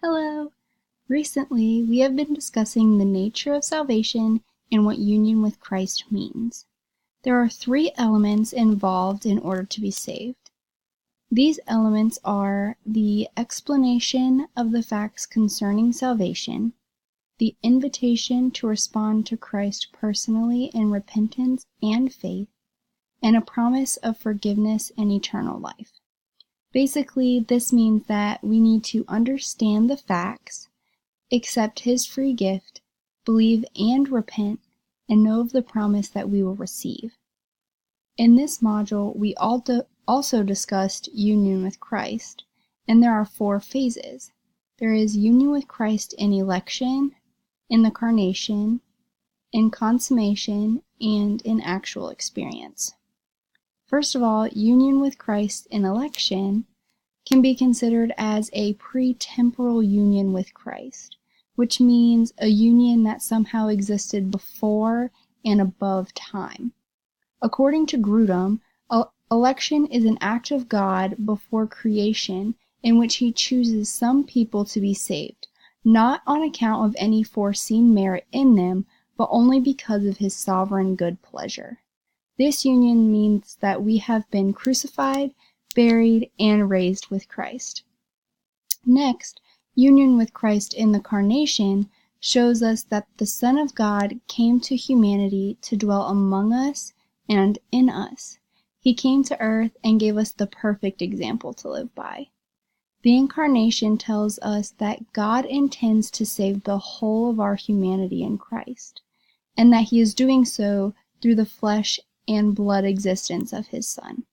Hello! Recently, we have been discussing the nature of salvation and what union with Christ means. There are three elements involved in order to be saved. These elements are the explanation of the facts concerning salvation, the invitation to respond to Christ personally in repentance and faith, and a promise of forgiveness and eternal life. Basically, this means that we need to understand the facts, accept His free gift, believe and repent, and know of the promise that we will receive. In this module, we also discussed union with Christ, and there are four phases. There is union with Christ in election, in the incarnation, in consummation, and in actual experience. First of all, union with Christ in election can be considered as a pre-temporal union with Christ, which means a union that somehow existed before and above time. According to Grudem, election is an act of God before creation in which He chooses some people to be saved, not on account of any foreseen merit in them, but only because of His sovereign good pleasure. This union means that we have been crucified, buried, and raised with Christ. Next, union with Christ in the incarnation shows us that the Son of God came to humanity to dwell among us and in us. He came to earth and gave us the perfect example to live by. The incarnation tells us that God intends to save the whole of our humanity in Christ, and that He is doing so through the flesh and blood existence of His Son.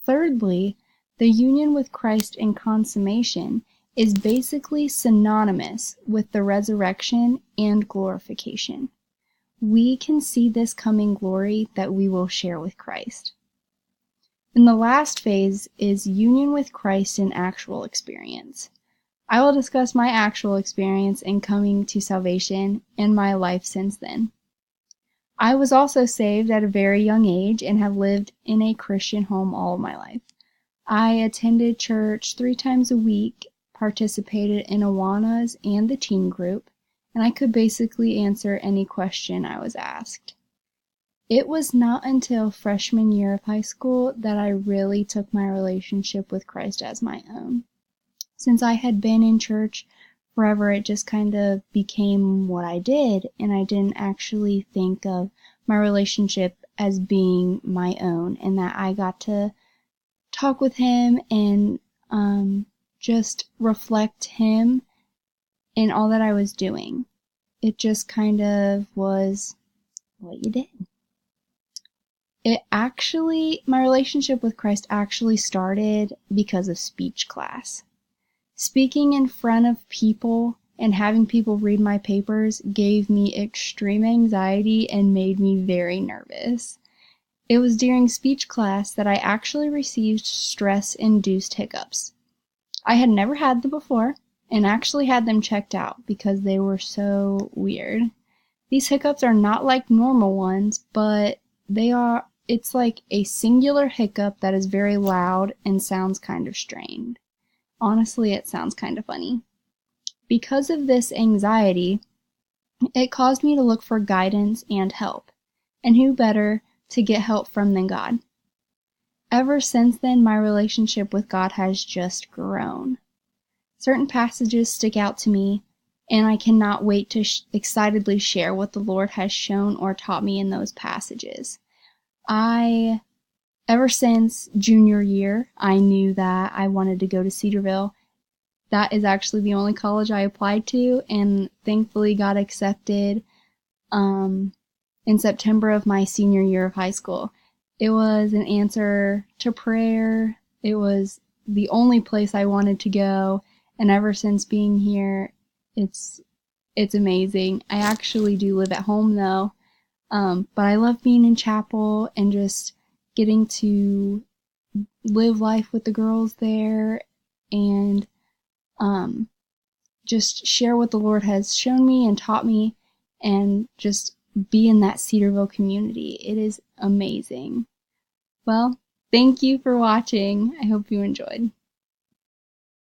Thirdly, the union with Christ in consummation is basically synonymous with the resurrection and glorification. We can see this coming glory that we will share with Christ. And the last phase is union with Christ in actual experience. I will discuss my actual experience in coming to salvation and my life since then. I was also saved at a very young age and have lived in a Christian home all of my life. I attended church 3 times a week, participated in Awanas and the teen group, and I could basically answer any question I was asked. It was not until freshman year of high school that I really took my relationship with Christ as my own. Since I had been in church forever, it just kind of became what I did, and I didn't actually think of my relationship as being my own, and that I got to talk with Him and just reflect Him in all that I was doing. It just kind of was what you did. My relationship with Christ actually started because of speech class. Speaking in front of people and having people read my papers gave me extreme anxiety and made me very nervous. It was during speech class that I actually received stress-induced hiccups. I had never had them before and actually had them checked out because they were so weird. These hiccups are not like normal ones, but it's like a singular hiccup that is very loud and sounds kind of strained. Honestly, it sounds kind of funny. Because of this anxiety, it caused me to look for guidance and help. And who better to get help from than God? Ever since then, my relationship with God has just grown. Certain passages stick out to me, and I cannot wait to excitedly share what the Lord has shown or taught me in those passages. Ever since junior year, I knew that I wanted to go to Cedarville. That is actually the only college I applied to, and thankfully got accepted in September of my senior year of high school. It was an answer to prayer. It was the only place I wanted to go, and ever since being here, it's amazing. I actually do live at home though, but I love being in chapel and just getting to live life with the girls there and just share what the Lord has shown me and taught me and just be in that Cedarville community. It is amazing. Well, thank you for watching. I hope you enjoyed.